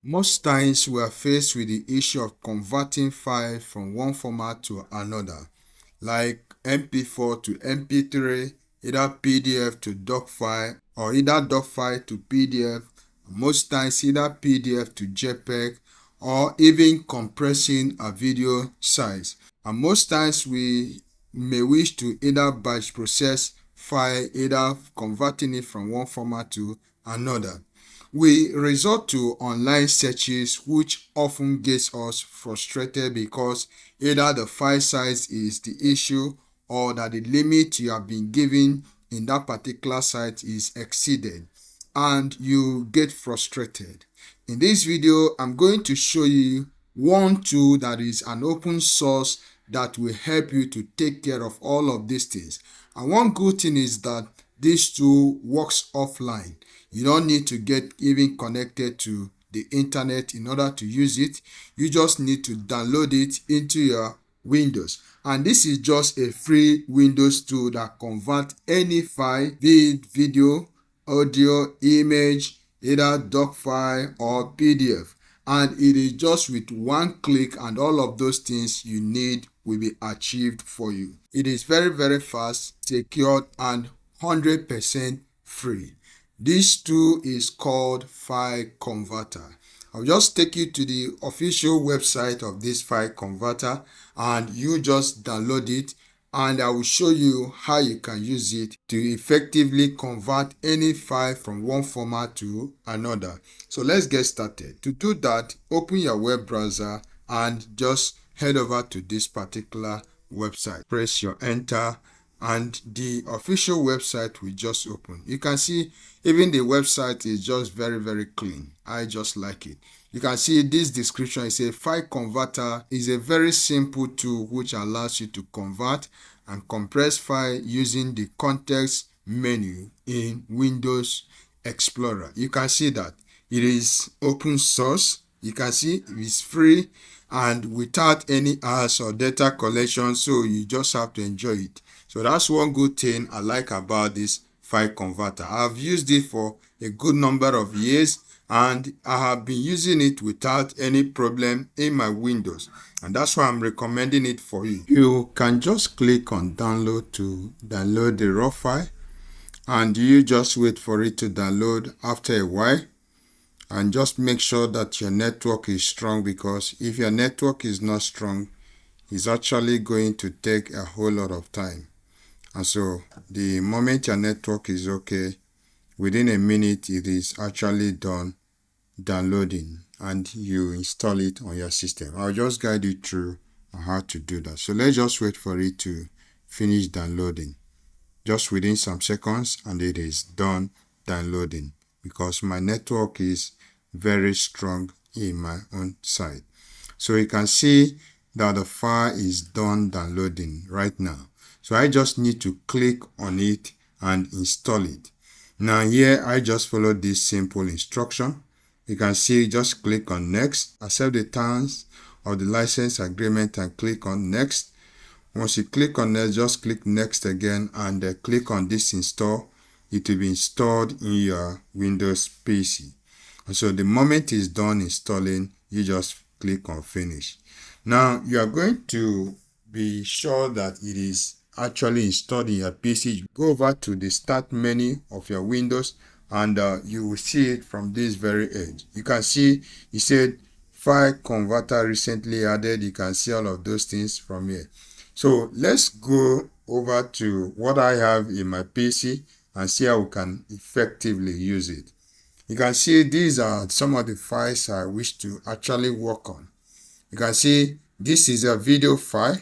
Most times we are faced with the issue of converting file from one format to another, like Mp4 to Mp3, either PDF to doc file, or either doc file to PDF, most times either PDF to jpeg, or even compressing a video size. And most times we may wish to either batch process file, either converting it from one format to another. We resort to online searches, which often gets us frustrated because either the file size is the issue or that the limit you have been given in that particular site is exceeded, and you get frustrated. In this video, I'm going to show you one tool that is an open source that will help you to take care of all of these things. And one good thing is that this tool works offline. You don't need to get even connected to the internet in order to use it. You just need to download it into your Windows. And this is just a free Windows tool that converts any file, be it video, audio, image, either doc file or PDF. And it is just with one click, and all of those things you need will be achieved for you. It is very fast, secured, and 100% free. This tool is called File Converter. I'll just take you to the official website of this file converter, and you just download it, and I will show you how you can use it to effectively convert any file from one format to another. So let's get started. To do that, open your web browser and just head over to this particular website. Press your enter, and the official website will just open. You can see even the website is just very clean. I just like it. You can see this description. It says file converter is a very simple tool which allows you to convert and compress file using the context menu in Windows Explorer. You can see that it is open source. You can see it's free and without any ads or data collection, so you just have to enjoy it. So that's one good thing I like about this file converter. I've used it for a good number of years, and I have been using it without any problem in my Windows, and that's why I'm recommending it for you. You can just click on download to download the raw file, and you just wait for it to download after a while. And just make sure that your network is strong, because if your network is not strong, it's actually going to take a whole lot of time. And so the moment your network is okay, within a minute it is actually done downloading and you install it on your system. I'll just guide you through how to do that. So let's just wait for it to finish downloading. Just within some seconds, and it is done downloading, because my network is very strong in my own side. So you can see that the file is done downloading right now. So I just need to click on it and install it. Now here I just follow this simple instruction. You can see, just click on next, accept the terms of the license agreement and click on next. Once you click on next, just click next again and click on this install. It will be installed in your Windows PC. And so the moment it's done installing, you just click on finish. Now you are going to be sure that it is actually installed in your PC. You go over to the start menu of your Windows, and you will see it from this very edge. You can see it said file converter recently added. You can see all of those things from here. So let's go over to what I have in my PC and see how we can effectively use it. You can see these are some of the files I wish to actually work on. You can see this is a video file.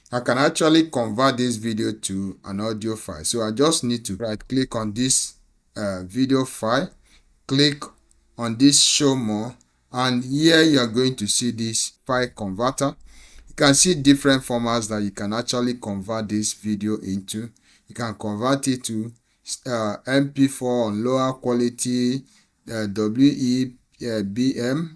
I can actually convert this video to an audio file. So I just need to right click on this video file, click on this show more, and here you are going to see this file converter. You can see different formats that you can actually convert this video into. You can convert it to Mp4 on lower quality, WEBM.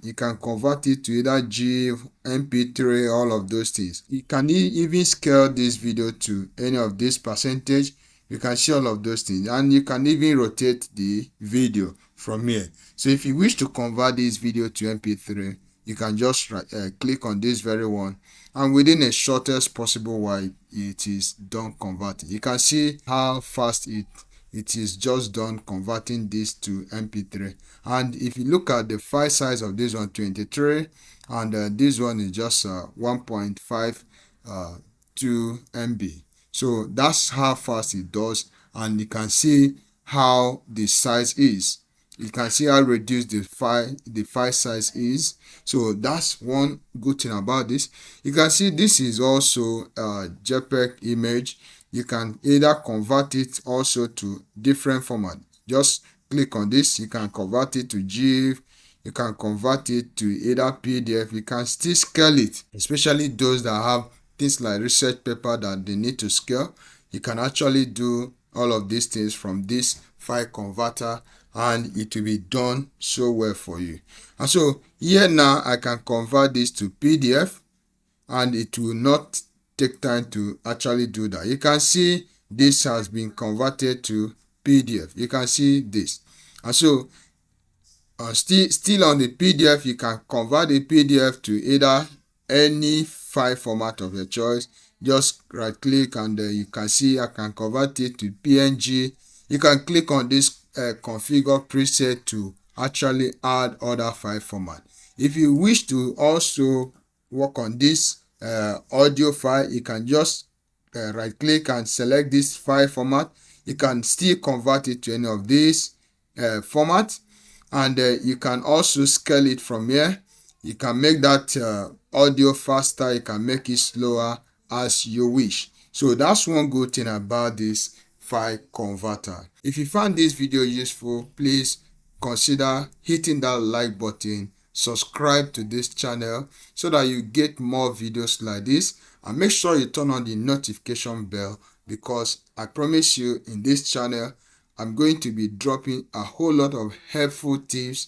You can convert it to either GIF, Mp3, all of those things. You can even scale this video to any of this percentage. You can see all of those things, and you can even rotate the video from here. So if you wish to convert this video to MP3, you can just click on this very one, and within a shortest possible while it is done converting. You can see how fast it is just done converting this to MP3. And if you look at the file size of this one, 23, and this one is just 1.52 MB. So that's how fast it does, and you can see how the size is. You can see how reduced the file size is. So that's one good thing about this. You can see this is also a JPEG image. You can either convert it also to different format. Just click on this. You can convert it to GIF. You can convert it to either PDF. You can still scale it, especially those that have things like research paper that they need to scale. You can actually do all of these things from this file converter, and it will be done so well for you. And so here now I can convert this to PDF, and it will not take time to actually do that. You can see this has been converted to PDF. You can see this. And so still on the PDF, you can convert the PDF to either any file format of your choice. Just right click, and you can see I can convert it to PNG. You can click on this configure preset to actually add other file format. If you wish to also work on this audio file, you can just right click and select this file format. You can still convert it to any of these formats, and you can also scale it from here. You can make that audio faster, you can make it slower as you wish. So that's one good thing about this file converter. If you found this video useful, please consider hitting that like button, subscribe to this channel so that you get more videos like this, and make sure you turn on the notification bell, because I promise you in this channel I'm going to be dropping a whole lot of helpful tips